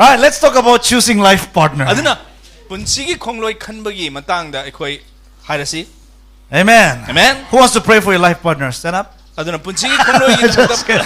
Alright, let's talk about choosing life partner. Aduna Punshigi khongloi khanbagi matangda ekhoi hairasi. Amen. Amen. Who wants to pray for your life partner? Stand up. Aduna Punshigi khongloi Just kidding.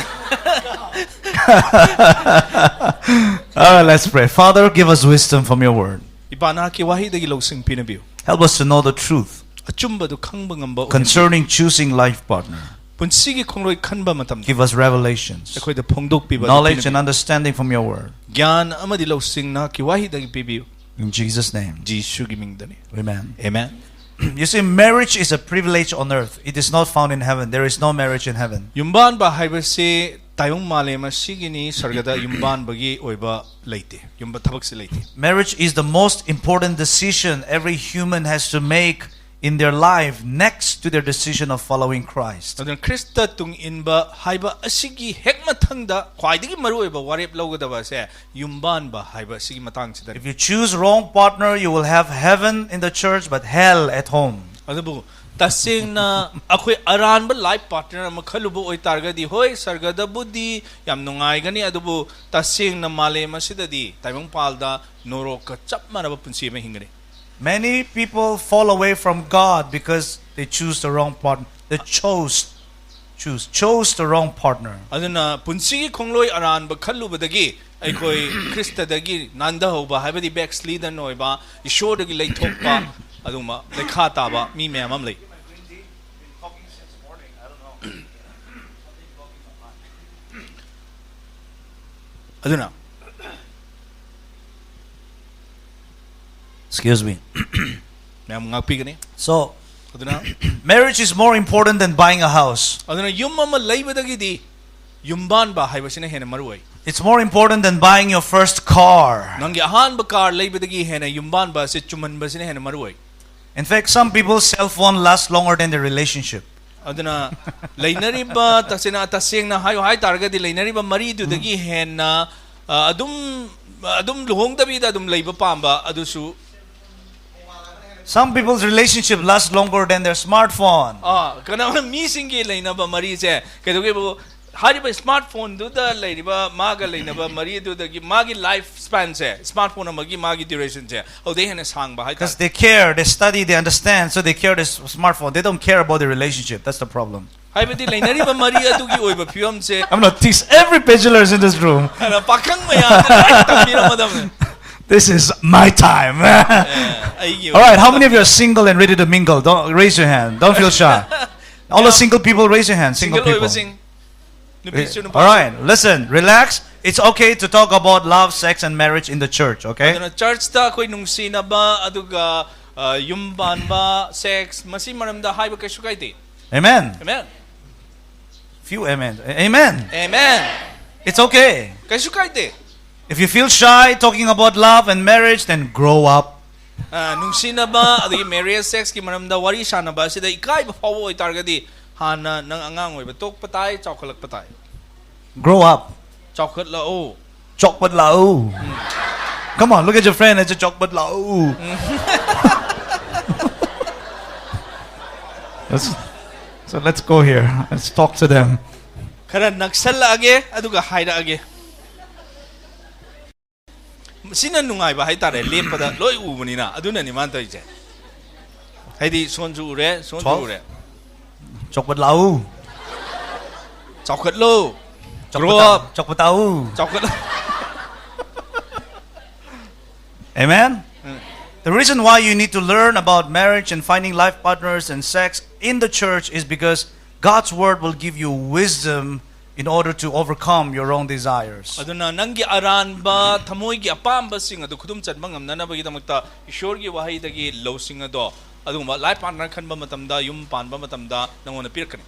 Alright, let's pray. Father, give us wisdom from your word. Ipana ki wahi dagi logsing pinabiu. Help us to know the truth Achumba du khangba ngamba concerning choosing life partner. Punshigi khongloi khanba matam. Give us revelations, Ekhoi da phongdok piba knowledge and understanding from your word. Gyan amadi logsing na ki wahi dagi pibiu. In Jesus' name. Jisu gi mingdani. Amen. Amen. You see, marriage is a privilege on earth. It is not found in heaven. There is no marriage in heaven. Yumban ba haibase tayong malema sigini sargada yumban bagi oiba leite. Yumba thabak se leite. Marriage is the most important decision every human has to make in their life next to their decision of following Christ. Adun Krista tung inba haiba asigi hek mathangda khwaidagi maru oiba warep logadaba se yumban ba haiba asigi matang sidari. If you choose wrong partner, you will have heaven in the church but hell at home. Adabu tasing na akhoi aran ba life partner makhalubo oi targadi hoi sargada budi yam nungai gani adubu tasing na malema sidadi taimong palda norok ka chap manaba punsi ma hingani. Many people fall away from God because they choose the wrong partner. They chose the wrong partner. Aduna punsi khongloi aran ba khalu badagi aikoi Krista dagi nanda hoba habadi backslid noi ba ishor dagi lei thok ba aduma lekha ta ba mi me amam lei. Aduna Excuse me. So, marriage is more important than buying a house. It's more important than buying your first car. In fact, some people's cell phone lasts longer than their relationship. Aduna lainariba tasina tasing na hayo hay targadi lainariba mari dudagi hen na adum luhong dabi adum laiba pamba adusu. Some people's relationship lasts longer than their smartphone. Kana missing ke laina ba mari se kedoge bo hariba smartphone du da lairiba maga laina ba mari du da gi magi life span se smartphone magi magi duration se oh they hen sang ba because they care, they study, they understand, so they care the smartphone. They don't care about the relationship. That's the problem. Haibadi lainariba mari adu gi oiba phiyam se I'm not tease every bachelor in this room. Ana pakang maya tamira madam. This is my time. All right, how many of you are single and ready to mingle? Don't raise your hand. Don't feel shy. All the single people, raise your hand. Single people. All right, listen, relax. It's okay to talk about love, sex, and marriage in the church. Okay. Church ta koi nungsi na ba aduga yumban ba sex masi maramda haiba kasu kaiti. Amen. Amen. Few amen. Amen. Amen. It's okay. Kasu kaiti. If you feel shy talking about love and marriage, then grow up. Nung sina ba adi marriage sex ki maramda wari sana ba sida ikai ba fawo itargadi hana nang angang oi batok patay chokhalak patay. Grow up. Chokhat lao. Chokpat lao. Come on, look at your friend. It's a chokpat lao. So let's go here. Let's talk to them. Kara nagsala age aduga haida age. Sina nungai ba hay tare lepada loi ubani na aduna ni man toy je haidi sonju ure Chokpat lau. Chokhat lo grow up Chokpat tau. chokhat. Amen. The reason why you need to learn about marriage and finding life partners and sex in the church is because God's word will give you wisdom in order to overcome your own desires. Aduna nangi aran ba thamoi gi apam ba sing adu khudum chat bangam nana ba gi damakta ishor gi wahai dagi lo sing ado aduma life partner khan ba matamda yum pan ba matamda nangona pirkani.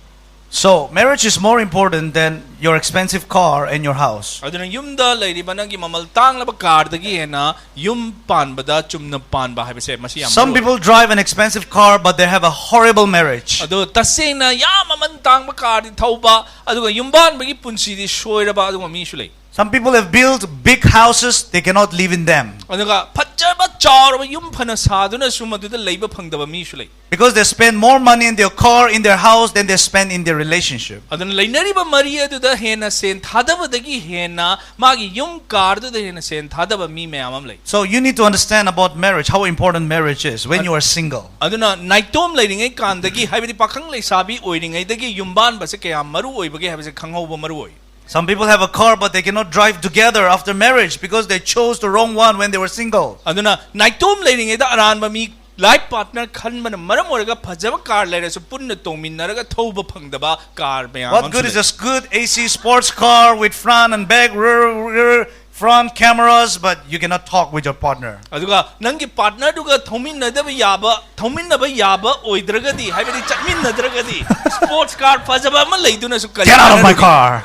So, marriage is more important than your expensive car and your house. Aduna yumda lairiba nangi mamal tang laba car dagi hena yum pan ba da chumna pan ba haibase masi yam. Some people drive an expensive car but they have a horrible marriage. Ado tasena ya maman tang ba car di thauba aduga yumban ba gi punsi di shoira ba aduga mi shulei. Some people have built big houses, they cannot live in them. ꯑꯗꯨꯒ ꯐꯖꯕ ꯆꯥꯎꯔꯕ ꯌꯨꯝ ꯐꯅ ꯁꯥꯗꯨꯅꯁꯨ ꯃꯗꯨꯗ ꯂꯩꯕ ꯐꯪꯗꯕ ꯃꯤꯁꯨ ꯂꯩ. Because they spend more money in their car, in their house, than they spend in their relationship. ꯑꯗꯨꯅ ꯂꯩꯅꯔꯤꯕ ꯃꯔꯤ ꯑꯗꯨꯗ ꯍꯦꯟꯅ ꯁꯦꯟ ꯊꯥꯗꯕꯗꯒꯤ ꯍꯦꯟꯅ ꯃꯥꯒꯤ ꯌꯨꯝ ꯀꯥꯔꯗꯨꯗ ꯍꯦꯟꯅ ꯁꯦꯟ ꯊꯥꯗꯕ ꯃꯤ ꯃꯌꯥꯝ ꯑꯃ ꯂꯩ. So you need to understand about marriage, how important marriage is when you are single. ꯑꯗꯨꯅ 나이ꯇꯣꯝ ꯂꯩꯔꯤꯉꯩ ꯀꯥꯟꯗꯒꯤ ꯍꯥꯏꯕꯗꯤ ꯄꯥꯈꯪ ꯂꯩꯁꯥꯕꯤ ꯑꯣꯏꯔꯤꯉꯩꯗꯒꯤ ꯌꯨꯝꯕꯥꯟꯕꯁꯦ ꯀꯌꯥ ꯃꯔꯨ ꯑꯣꯏꯕꯒꯦ ꯍꯥꯏꯕꯁꯦ ꯈꯪꯍꯧꯕ ꯃꯔꯨ ꯑꯣꯏ. Some people have a car but they cannot drive together after marriage because they chose the wrong one when they were single. ꯑꯗꯨꯅ 나이ꯇꯣꯝ ꯂꯩꯔꯤꯉꯩꯗ ꯑꯔꯥꯟꯕ ꯃꯤ life partner ꯈꯟꯕꯅ ꯃꯔꯝ ꯑꯣꯏꯔꯒ ꯐꯖꯕ ꯀꯥꯔ ꯂꯩꯔꯁꯨ ꯄꯨꯟꯅ ꯇꯣꯡꯃꯤꯟꯅꯔꯒ ꯊꯧꯕ ꯐꯪꯗꯕ ꯀꯥꯔ ꯃꯌꯥꯝ What good is a good AC sports car with front and back, rear, front cameras, but you cannot talk with your partner? ꯑꯗꯨꯒ ꯅꯪꯒꯤ ꯄꯥꯔꯠꯅꯔꯗꯨꯒ ꯊꯧꯃꯤꯟꯅꯕ ꯌꯥꯕ ꯑꯣꯏꯗ꯭ꯔꯒꯗꯤ ꯍꯥꯏꯕꯗꯤ ꯆꯠꯃꯤꯟꯅꯗ꯭ꯔꯒꯗꯤ 스포츠 ꯀꯥꯔ ꯐꯖꯕ ꯑꯃ ꯂꯩꯗꯨꯅꯁꯨ ꯀꯔꯤ Get out of my car!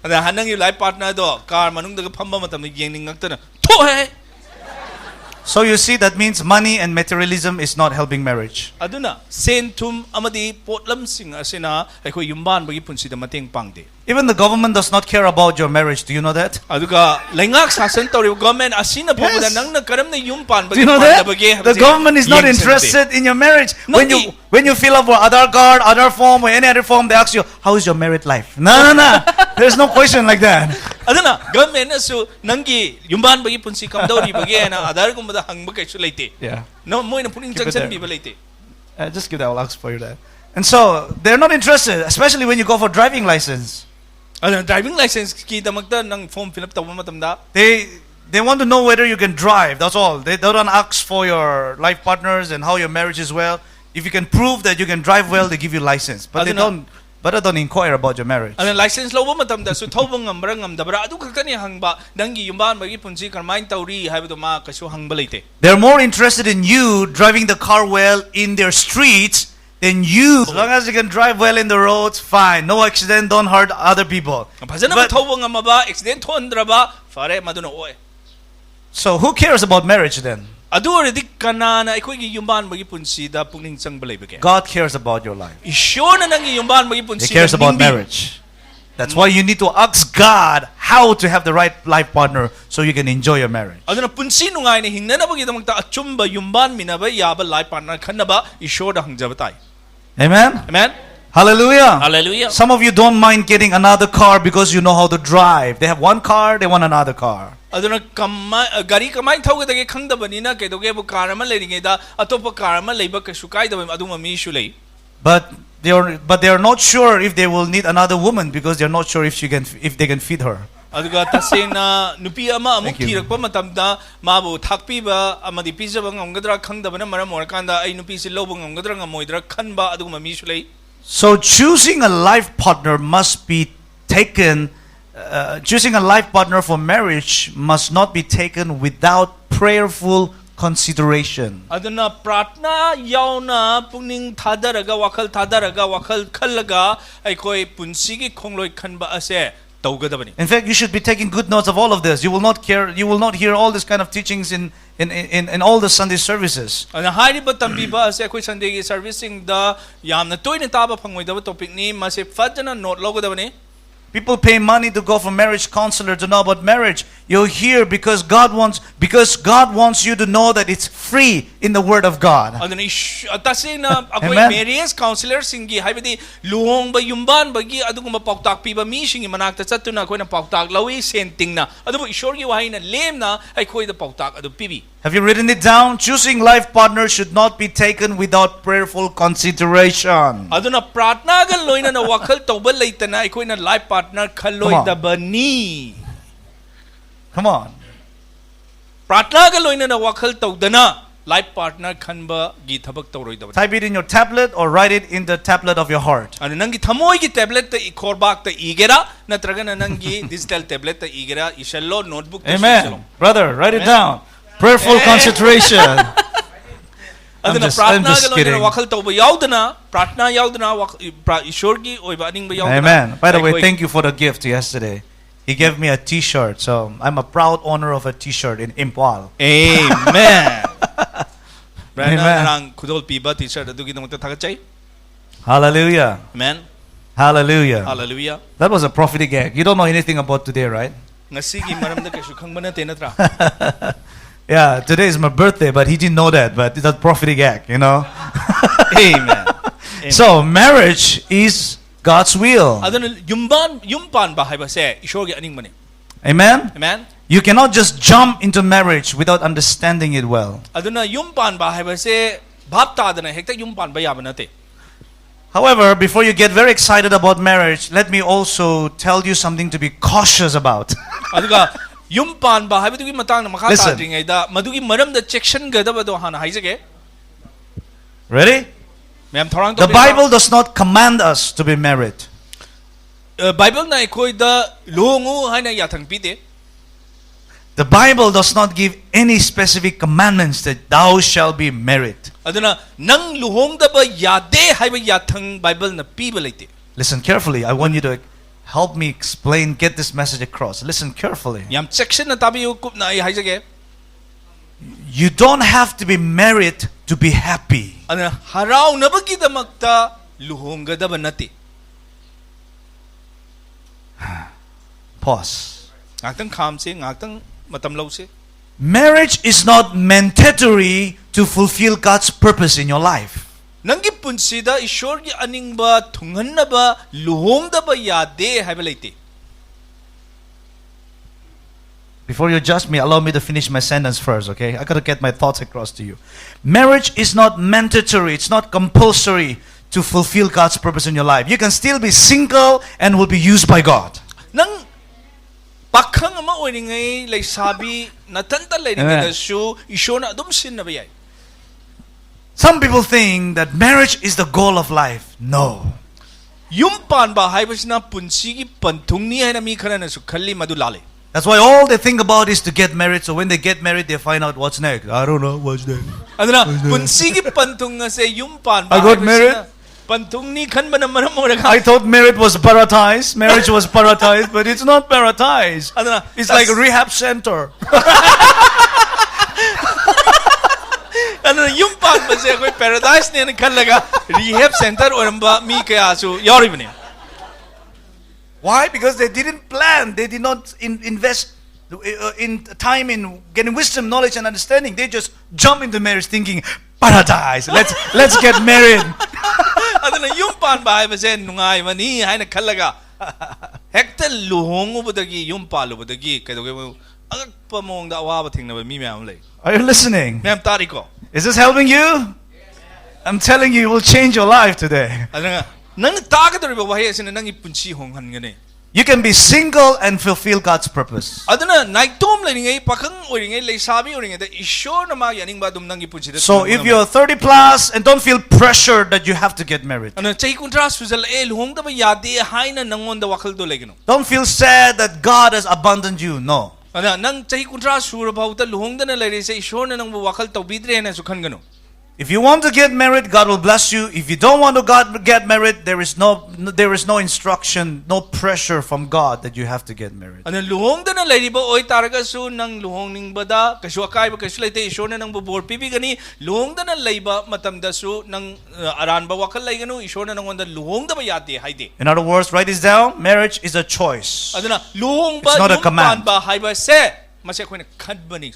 ꯑꯗ ꯅꯪꯒꯤ ꯂꯥꯏꯐ ꯄꯥꯔꯠꯅꯔꯗꯣ ꯀꯥꯔ ꯃꯅꯨꯡꯗꯒ ꯐꯝꯕ ꯃꯇꯝꯗ ꯌꯦꯡꯅꯤꯡꯉꯛꯇꯅ ꯊꯣꯛꯑꯦ. So you see, that means money and materialism is not helping marriage. ꯑꯗꯨꯅ ꯁꯦꯟ ꯊꯨꯝ ꯑꯃꯗꯤ ꯄꯣꯠꯂꯝꯁꯤꯡ ꯑꯁꯤꯅ ꯑꯩꯈꯣꯏ ꯌꯨꯝꯕꯥꯟꯕꯒꯤ ꯄꯨꯟꯁꯤꯗ ꯃꯇꯦꯡ ꯄꯥꯡꯗꯦ. Even the government does not care about your marriage. Do you know that? ꯑꯗꯨꯒ ꯂꯩꯉꯥꯛ ꯁꯥꯁꯟ ꯇꯧꯔꯤꯕ government ꯑꯁꯤꯅ ꯐꯥꯎꯕꯗ ꯅꯪꯅ ꯀꯔꯝꯅ ꯌꯨꯝ Do ꯄꯥꯟꯕꯒꯤ you know that? ꯄꯥꯟꯗꯕꯒꯦ The government is not interested in your marriage. When you fill up for Aadhaar card, Aadhaar form, or any other form, they ask you, how is your married life? No. There's no question like that. ꯑꯗꯨꯅ governmentꯅꯁꯨ ꯅꯪꯒꯤ ꯌꯨꯝꯕꯥꯟꯕꯒꯤ ꯄꯨꯟꯁꯤ ꯀꯝꯗꯧꯔꯤꯕꯒꯦꯅ 아다르ꯒꯨꯝꯕꯗ ꯍꯪꯕ ꯀꯩꯁꯨ ꯂꯩꯇꯦ. Yeah. No, 모이는 푸링 ꯆꯪꯁꯟꯕꯤꯕ ꯂꯩꯇꯦ. Just give that. I'll ask for you that. And so they're not interested, especially when you go for driving license. ꯑꯗꯨꯅ driving license ꯀꯤꯗꯃꯛꯇ ꯅꯪ form fill up tꯧꯕ ꯃꯇꯝꯗ They want to know whether you can drive. That's all. They don't ask for your life partners and how your marriage is well. If you can prove that you can drive well, they give you license. But they don't inquire about your marriage. ꯑꯗꯨꯅ license ꯂꯧꯕ ꯃꯇꯝꯗꯁꯨ ꯊꯧꯕ ꯉꯝꯕ꯭ꯔꯥ ꯉꯝꯗꯕ꯭ꯔꯥ ꯑꯗꯨ ꯈꯛꯇꯅꯤ ꯍꯪꯕ. ꯅꯪꯒꯤ ꯌꯨꯝꯕꯥꯟꯕꯒꯤ ꯄꯨꯟꯁꯤ ꯀꯔꯝꯃꯥꯏꯅ ꯇꯧꯔꯤ ꯍꯥꯏꯕꯗꯣ ꯃꯥ ꯀꯩꯁꯨ ꯍꯪꯕ ꯂꯩꯇꯦ. They're more interested in you driving the car well in their streets than you. As long as you can drive well in the roads, fine. No accident, don't hurt other people.ꯐꯖꯅꯊꯧꯕ ꯉꯝꯃꯕ accident ꯊꯣꯛꯍꯟꯗ꯭ꯔꯕ ꯐꯔꯦ ꯃꯗꯨꯅ ꯑꯣꯏ. So who cares about marriage then? ꯑꯗꯨ ꯑꯣꯏꯔꯗꯤ ꯀꯅꯥꯅ ꯑꯩꯈꯣꯏꯒꯤ ꯌꯨꯝꯕꯥꯟꯕꯒꯤ ꯄꯨꯟꯁꯤꯗ ꯄꯨꯛꯅꯤꯡ ꯆꯪꯕ ꯂꯩꯕꯒꯦ? God cares about your life. ꯏꯁꯣꯔꯅ ꯅꯪꯒꯤ ꯌꯨꯝꯕꯥꯟꯕꯒꯤ He ꯄꯨꯟꯁꯤꯗ cares about marriage. That's why you need to ask God how to have the right life partner so you can enjoy your marriage. ꯑꯗꯨꯅ ꯄꯨꯟꯁꯤ ꯅꯨꯡꯉꯥꯏꯅ ꯍꯤꯡꯅꯅꯕꯒꯤꯗꯃꯛꯇ ꯑꯆꯨꯝꯕ ꯌꯨꯝꯕꯥꯟꯃꯤꯟꯅꯕ ꯌꯥꯕ life partner ꯈꯟꯅꯕ ꯏꯁꯣꯔꯗ ꯍꯪꯖꯕ ꯇꯥꯏ. Amen? Amen? Hallelujah. Hallelujah. Some of you don't mind getting another car because you know how to drive. They have one car, they want another car. ꯑꯗꯨꯅ ꯒꯥꯔꯤ ꯀꯃꯥꯏꯅ ꯊꯧꯒꯗꯒꯦ ꯈꯪꯗꯕꯅꯤꯅ ꯀꯩꯗꯧꯒꯦꯕꯨ ꯀꯥꯔ ꯑꯃ ꯂꯩꯔꯤꯉꯩꯗ ꯑꯇꯣꯞꯄ ꯀꯥꯔ ꯑꯃ ꯂꯩꯕ ꯀꯩꯁꯨ ꯀꯥꯏꯗꯕ ꯑꯗꯨꯝꯕ ꯃꯤꯁꯨ ꯂꯩ. But they are not sure if they will need another woman because they are not sure if they can feed her. ꯑꯗꯨꯒ ꯇꯁꯦꯡꯅ ꯅꯨꯄꯤ ꯑꯃ ꯑꯃꯨꯛ ꯊꯤꯔꯛꯄ ꯃꯇꯝꯗ ꯃꯥꯕꯨ ꯊꯥꯛꯄꯤꯕ ꯑꯃꯗꯤ ꯄꯤꯖꯕ ꯉꯝꯒꯗ꯭ꯔꯥ ꯈꯪꯗꯕꯅ ꯃꯔꯝ ꯑꯣꯏꯔꯀꯥꯟꯗ ꯑꯩ ꯅꯨꯄꯤꯁꯤ ꯂꯧꯕ ꯉꯝꯒꯗ꯭ꯔꯥ ꯉꯝꯃꯣꯏꯗ꯭ꯔꯥ ꯈꯟꯕ ꯑꯗꯨꯒꯨꯝꯕ ꯃꯤꯁꯨ ꯂꯩ. So choosing a life partner must be taken. Choosing a life partner for marriage must not be taken without prayerful consideration. ꯑꯗꯨꯅ ꯄ꯭ꯔꯥꯊꯅꯥ ꯌꯥꯎꯅ ꯄꯨꯛꯅꯤꯡ ꯊꯥꯗꯔꯒ ꯋꯥꯈꯜ ꯊꯥꯗꯔꯒ ꯋꯥꯈꯜ ꯈꯜꯂꯒ ꯑꯩꯈꯣꯏ ꯄꯨꯟꯁꯤꯒꯤ ꯈꯣꯡꯂꯣꯏ ꯈꯟꯕ ꯑꯁꯦ ꯇꯧꯒꯗꯕꯅꯤ. In fact, you should be taking good notes of all of this. You will not hear all this kind of teachings in all the Sunday services. ꯑꯗꯨꯅ ꯍꯥꯏꯔꯤꯕ ꯇꯝꯕꯤꯕ ꯑꯁꯦ ꯑꯩꯈꯣꯏ ꯁꯟꯗꯦꯒꯤ ꯁꯔꯚꯤꯁꯁꯤꯡꯗ ꯌꯥꯝꯅ ꯇꯣꯏꯅ ꯇꯥꯕ ꯐꯪꯉꯣꯏꯗꯕ ꯇꯣꯄꯤꯛꯅꯤ. ꯃꯁꯤ ꯐꯖꯅ ꯅꯣꯠ ꯂꯧꯒꯗꯕꯅꯤ. People pay money to go for marriage counselor to know about marriage. You're here because God wants you to know that it's free in the Word of God. ꯑꯗꯨꯅ ꯇꯁꯦꯡꯅ ꯑꯩꯈꯣꯏ marriage counselor ꯁꯤꯡꯒꯤ ꯍꯥꯏꯕꯗꯤ ꯂꯨꯍꯣꯡꯕ ꯌꯨꯝꯕꯥꯟꯕꯒꯤ ꯑꯗꯨꯒꯨꯝꯕ ꯄꯥꯎꯇꯥꯛ ꯄꯤꯕ ꯃꯤꯁꯤꯡꯒꯤ ꯃꯅꯥꯛꯇ ꯆꯠꯇꯨꯅ ꯑꯩꯈꯣꯏꯅ ꯄꯥꯎꯇꯥꯛ ꯂꯧꯏ ꯁꯦꯟ ꯇꯤꯡꯅ. ꯑꯗꯨꯕꯨ ꯏꯁꯣꯔꯒꯤ ꯋꯥꯍꯩꯅ ꯂꯦꯝꯅ ꯑꯩꯈꯣꯏꯗ ꯄꯥꯎꯇꯥꯛ ꯑꯗꯨ ꯄꯤꯕꯤ. Have you written it down? Choosing life partner should not be taken without prayerful consideration. ꯑꯗꯨꯅ ꯄ꯭ꯔꯥꯊꯅꯥꯒ ꯂꯣꯏꯅꯅ ꯋꯥꯈꯜ ꯇꯧꯕ ꯂꯩꯇꯅ ꯑꯩꯈꯣꯏꯅ life partner ꯈꯜꯂꯣꯏꯗꯕꯅꯤ. Come on. ꯄ꯭ꯔꯥꯊꯅꯥꯒ ꯂꯣꯏꯅꯅ ꯋꯥꯈꯜ ꯇꯧꯗꯅ life partner ꯈꯟꯕꯒꯤ ꯊꯕꯛ ꯇꯧꯔꯣꯏꯗꯕꯅꯤ. Type it in your tablet or write it in the tablet of your heart. ꯑꯗꯨ ꯅꯪꯒꯤ ꯊꯃꯣꯏꯒꯤ tablet ꯇ ꯈꯣꯔꯕꯥꯛꯇ ꯏꯒꯦꯔꯥ ꯅꯠꯇ꯭ꯔꯒꯅ ꯅꯪꯒꯤ digital tablet ꯇ ꯏꯒꯦꯔꯥ 이샬로 notebook ꯇ Amen. Brother, write it down. Prayerful concentration. I'm just kidding. Amen. By the way, thank you for the gift yesterday. He gave me a T-shirt, so I'm a proud owner of a T-shirt in Impal. Amen. Amen. Hallelujah. Amen. Hallelujah. Hallelujah. That was a prophetic gag. You don't know anything about today, right? Ngasigi maramda kaso khangba nate natra. Yeah, today is my birthday, but he didn't know that. But it's a prophetic act, you know. Amen. So marriage is God's will. Adana yumpan ba haiba se ishor gi aning mani. Amen. Amen. You cannot just jump into marriage without understanding it well. Aduna yumpan ba haiba se bhap ta dana hekta yumpan ba yaba nate. However, before you get very excited about marriage, let me also tell you something to be cautious about. Aduga yumpan ba haiba dugi matang na makha Listen. ta dringai da madugi maram da section ga da ba do hana haijage. Ready? The Bible does not command us to be married. Bible na ikoi da luhongu haina yathang pide. The Bible does not give any specific commandments that thou shalt be married. Aduna nang luhong da ba yade haiba yathang Bible na piba leite. Listen carefully. I want you to help me explain, get this message across. Listen carefully. Yam section na tabi ukup na ai haijage. You don't have to be married to be happy. Ana harau na ba kidamakta luhong ga da ba nati. Pause. Ngakang kham se ngakang matam lau se. Marriage is not mandatory to fulfill God's purpose in your life. Nangi punsida ishor gi aning ba thunghan na ba luhong da ba yade haiba leite. Before you judge me, allow me to finish my sentence first, okay? I got to get my thoughts across to you. Marriage is not mandatory, it's not compulsory to fulfill God's purpose in your life. You can still be single and will be used by God. Nang pakhang ama oiringai leisabi natanta leiringai da su ishona adum sin na ba yai. Some people think that marriage is the goal of life. No. Yumpan ba haibasina punsigi panthungni haina mi khana na su khalli madu lale. That's why all they think about is to get married. So when they get married, they find out what's next. I don't know what's next. Aduna punsigi panthunga se yumpan ba I got married. Panthungni khanba na maram mo I thought marriage was paradise. Marriage was paradise, but it's not paradise. Aduna It's like a rehab center. Aduna yumpan ba se koi paradise ne khallaga rehab center oramba mi kaya su yori bane. Why? Because they didn't plan. They did not invest in time in getting wisdom, knowledge, and understanding. They just jump into marriage thinking, paradise. Let's get married. Aduna yumpan ba ba se nungai mani haina khallaga hekta luhong ubudagi yumpal ubudagi kaidoge mo agakpa mong da awa ba thingna ba mi myam lei. Are you listening? Myam tari ko. Is this helping you? I'm telling you, it will change your life today. Aduna nang tagadori ba wahi asina nang ipunsi hong han gane. You can be single and fulfill God's purpose. Aduna naitom leiringai pakhang oiringai leisabi oiringai da ishor na ma yaning ba dum nang ipunsi da. So if you're 30 plus and don't feel pressured that you have to get married. Ana chai kuntra suzal luhong da ba yade haina nangon da wakal do legino. Don't feel sad that God has abandoned you. No. Ana nang chai kuntra sura ba uta luhong da na leire se ishor na nang wakal tawbidre na su khan gano. If you want to get married, God will bless you. If you don't want to get married, there is no instruction, no pressure from God that you have to get married. Ano luhong da na lady ba oy taraga su nang luhong ning bada kasu akai ba kasu laite isyo na nang bubor pipi gani luhong da na laiba matam da su nang aran ba wakal lai ganu isyo na nang wanda luhong da ba yate haide. In other words, write this down. Marriage is a choice. Ano na luhong ba It's not a yung command. ba hai ba se masya ko na khadba ni.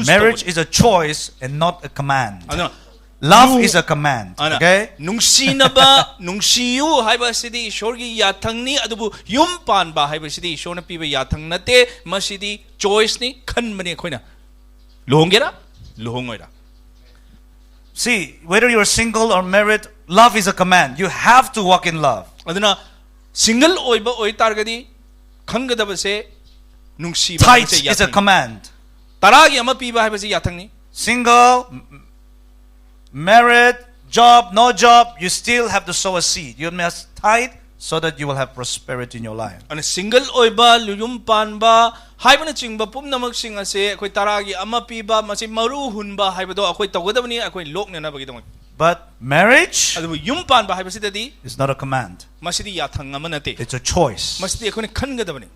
Marriage is a choice and not a command. Ano Love is a command. Okay? Nung sina ba nung siyu hai ba sidi ishor gi yathang ni adubu yumpan ba hai ba sidi ishor na piba yathang nate masidi choice ni khan mani khoina luhong gera luhong oira. See, whether you're single or married, love is a command. You have to walk in love. Aduna single oy ba oy targadi khangada ba se nung si ba Tithes is a command. taragi ama piba hai ba si yathang ni. Single, married, job, no job, you still have to sow a seed. You must tithe so that you will have prosperity in your life. Ana single oy ba luyumpan ba hai ba na chingba pum namak singa se akoi taragi ama piba masi maru hun ba hai ba do akoi tawgadam ni akoi lok na na ba gidong. But marriage Adu yumpan ba hai ba si dadi is not a command. masidi yathang ama nate. It's a choice. Masidi akoi khangadam ni.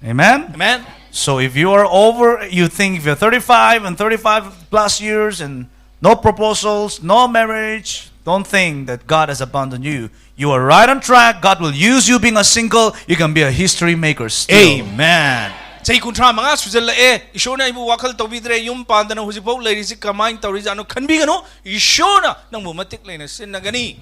Amen? Amen. So if you are over, you think if you're 35 and 35 plus years and no proposals, no marriage, don't think that God has abandoned you. You are right on track. God will use you being a single. You can be a history maker still. Amen. Say kuntra mga sujala ishona ibu wakal tobidre yum pandana hujipo ladies kamain taurizano kanbigano ishona nang mumatik lena sinagani.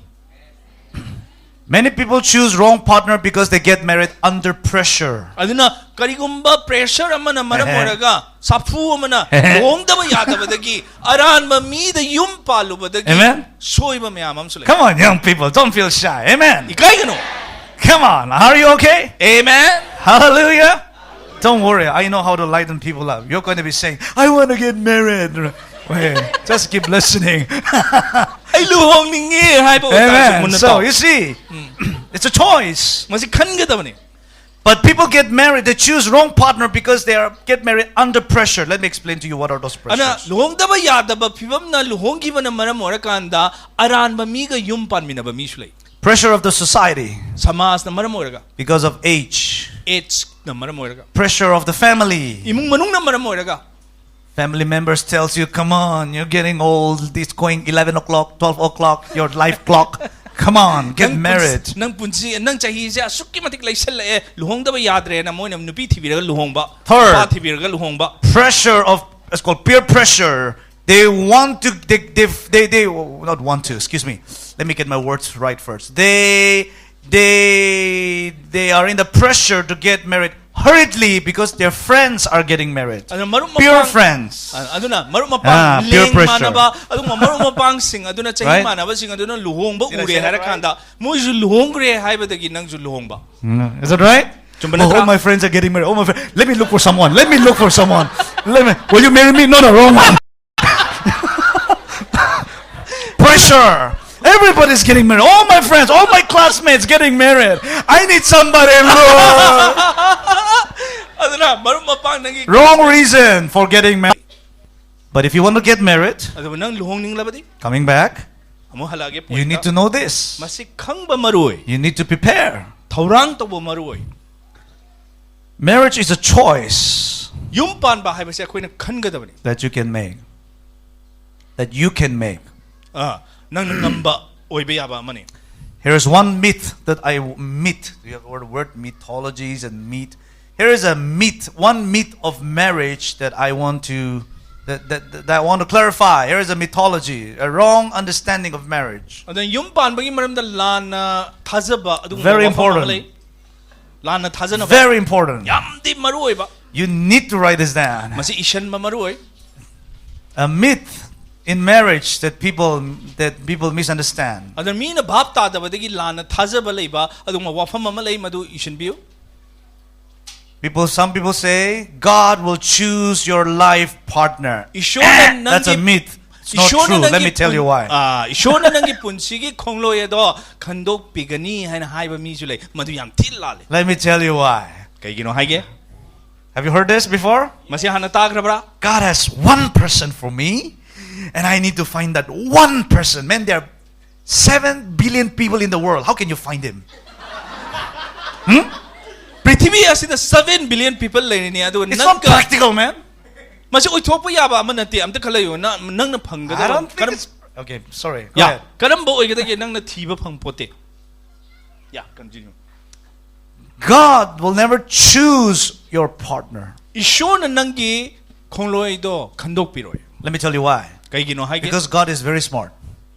Many people choose wrong partner because they get married under pressure. Aduna karigumba pressure amana maramoraga sapu amana longdaba yadabadagi aran mami the yum palubadagi. Amen. Soiba mayamam sule. Come on, young people, don't feel shy. Amen. Ikaigano. Come on, are you okay? Amen. Hallelujah. Don't worry, I know how to lighten people up. You're going to be saying, I want to get married. Wait, just keep listening. Amen. So, you see, it's a choice. But people get married, they choose wrong partner because they get married under pressure. Let me explain to you what are those pressures. Pressure of the society. Because of age. Pressure of the family. Family members tells you, come on, you're getting old. It's going 11 o'clock, 12 o'clock, your life clock. Come on, get married. Third, pressure of, it's called peer pressure. They want to, they not want to, excuse me. Let me get my words right first. They are in the pressure to get married hurriedly because their friends are getting married. Pure friends. Peer pressure. Is that right? Oh, my friends are getting married. Oh, my friend. Let me look for someone. Let me look for someone. Will you marry me? No, the wrong one. Pressure. Everybody's getting married. All my friends, all my classmates getting married. I need somebody, Lord. Wrong reason for getting married. But if you want to get married, coming back, you need to know this. You need to prepare. Marriage is a choice that you can make. That you can make. Here is one myth that you have the word mythologies and myth. Here is a myth, one myth of marriage that I want to clarify. Here is a mythology, a wrong understanding of marriage. Very important. Very important. You need to write this down. A myth in marriage that people misunderstand. Some people say God will choose your life partner. That's a myth. It's not true. Let me tell you why. Let me tell you why. Have you heard this before? God has one person for me, and I need to find that one person. Man, there are 7 billion people in the world. How can you find him? $7 billion people. It's not practical, man. I don't think it's... Okay, sorry. Go ahead. Continue. God will never choose your partner. Let me tell you why. Because God is very smart.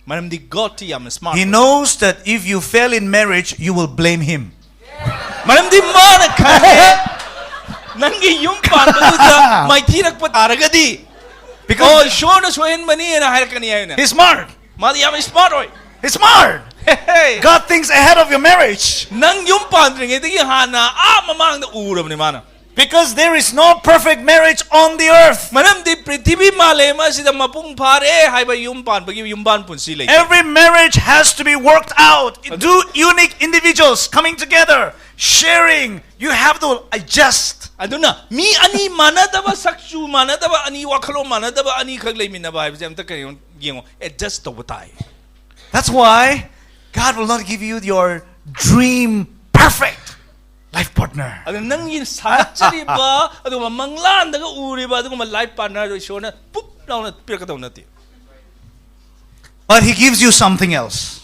He knows that if you fail in marriage, you will blame Him. Because He's smart. He's smart. God thinks ahead of your marriage. Because there is no perfect marriage on the earth. Every marriage has to be worked out. Two unique individuals coming together, sharing. You have to adjust. That's why God will not give you your dream perfect life partner. But He gives you something else.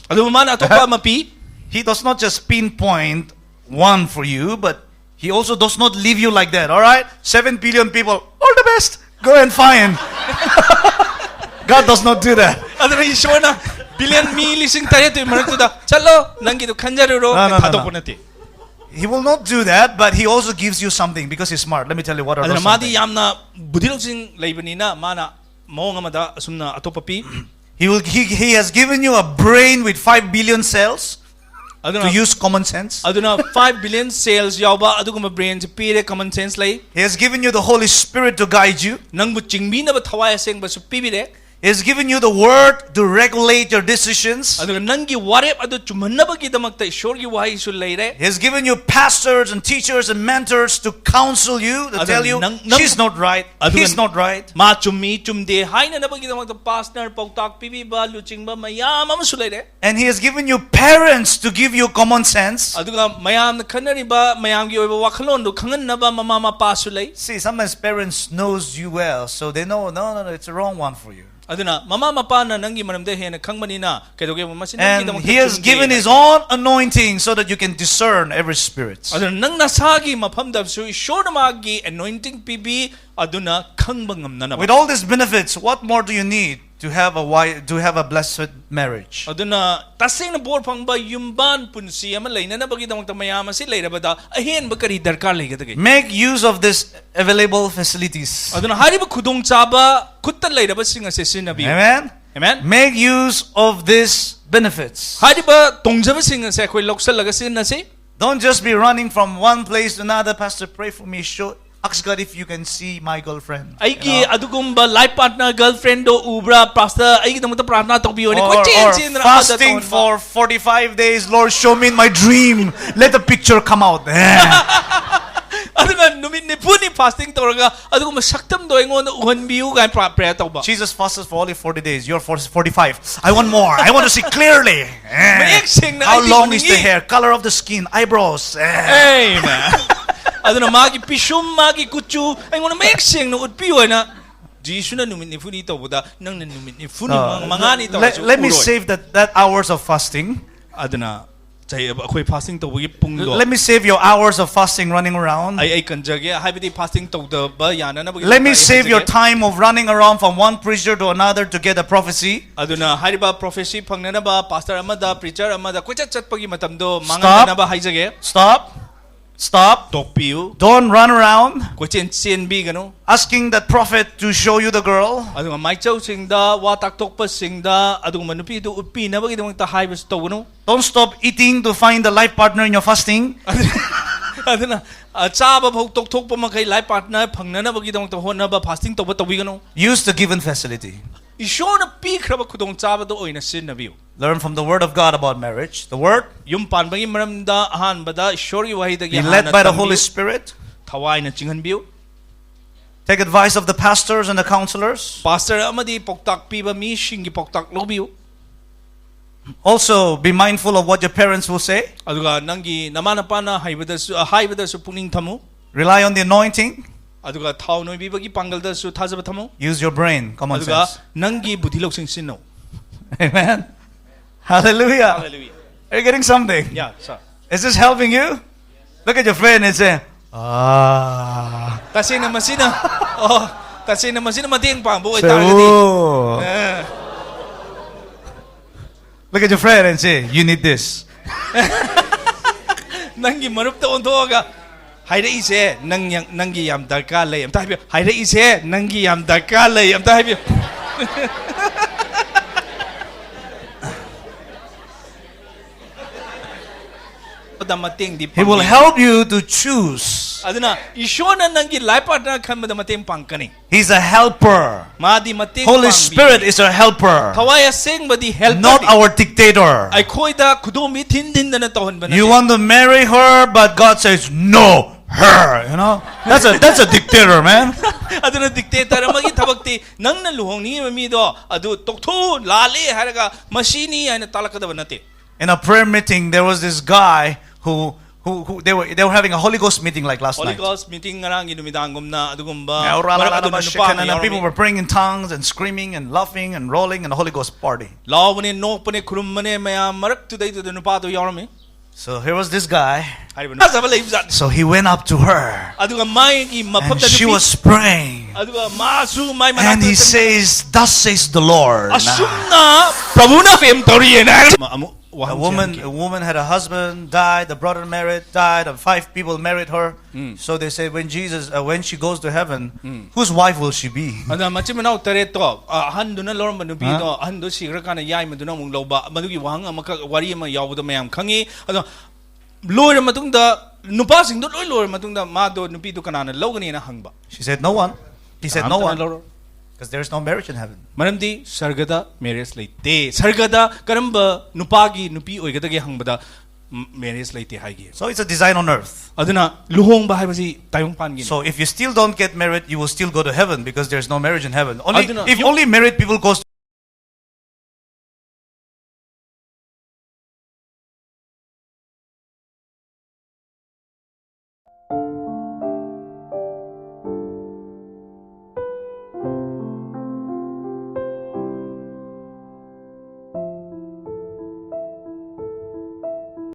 He does not just pinpoint one for you, but He also does not leave you like that. All right, 7 billion people, all the best. Go and find. God does not do that. Adana Ishwana billion lising tayo to maratuda. Chalo nangi to kanjaruro No. He will not do that, but He also gives you something because He's smart. Let me tell you what are those something. yamna budilosing laibanina mana maong amada asumna atopapi. He has given you a brain with 5 billion cells to use common sense. Aduna 5 billion cells yauba aduguma brain pire common sense lay. He has given you the Holy Spirit to guide you. Nangbu chingbi na ba thawai aseng ba su pibire. He has given you the word to regulate your decisions. He has given you pastors and teachers and mentors to counsel you, to tell you she's not right, he's not right. And He has given you parents to give you common sense. See, sometimes parents knows you well, so they know, no, it's the wrong one for you. And He has given His own anointing so that you can discern every spirit. With all these benefits, what more do you need to have a blessed marriage? Make use of these available facilities. Amen. Amen. Make use of these benefits. Don't just be running from one place to another. Pastor, pray for me. Ask God if you can see my girlfriend. Life partner girlfriend do ubra pastor or fasting for 45 days. Lord, show me in my dream. Let the picture come out. Jesus fasted for only 40 days. You're 45. I want more. I want to see clearly. How long is the hair? Color of the skin? Eyebrows? Amen. Magi pishum magi kuchu ay ngona make sing no utpiyo na Jisu na numit ni funi to buda nang numit ni funi mangani to. Let me save that hours of fasting. Adana chay akoy fasting to bugi punglo. Let me save your hours of fasting running around. Ay kanjage habiti fasting to the ba yana na bugi. Let me save your time of running around from one preacher to another to get a prophecy. Aduna hariba prophecy phangna na ba pastor amada preacher amada kuchat chat pagi matam do mangan na ba haijage. Stop. Don't run around asking that prophet to show you the girl. Don't stop eating to find the life partner in your fasting. Use the given facility. Learn from the Word of God about marriage. The Word. Be led by the Holy Spirit. Take advice of the pastors and the counselors. Also, be mindful of what your parents will say. Rely on the anointing. Use your brain, common sense. Amen. Hallelujah. Hallelujah. Are you getting something? Yeah, sir. Is this helping you? Look at your friend and say, ah. Look at your friend and say, you need this. He will help you to choose. He's a helper. Holy Spirit is a helper, not our dictator. You want to marry her, but God says no. Her, you know, that's a dictator, man. In a prayer meeting, there was this guy who they were having a Holy Ghost meeting like last night. Holy Ghost meeting People were praying in tongues and screaming and laughing and rolling and the Holy Ghost party. So here was this guy. So So he went up to her. And she was praying. And he says, "Thus says the Lord." A woman had a husband, died, a brother married, died, and 5 people married her. So they said, when she goes to heaven, whose wife will she be? She said, no one. He said, no one. Because there is no marriage in heaven. Maramdi sargada marriage laite. Sargada karamba nupagi nupi oigadagi hangbada marriage laite haigi. So it's a design on earth. Aduna luhong ba haibasi tayong pangin. So if you still don't get married, you will still go to heaven because there is no marriage in heaven. If only married people goes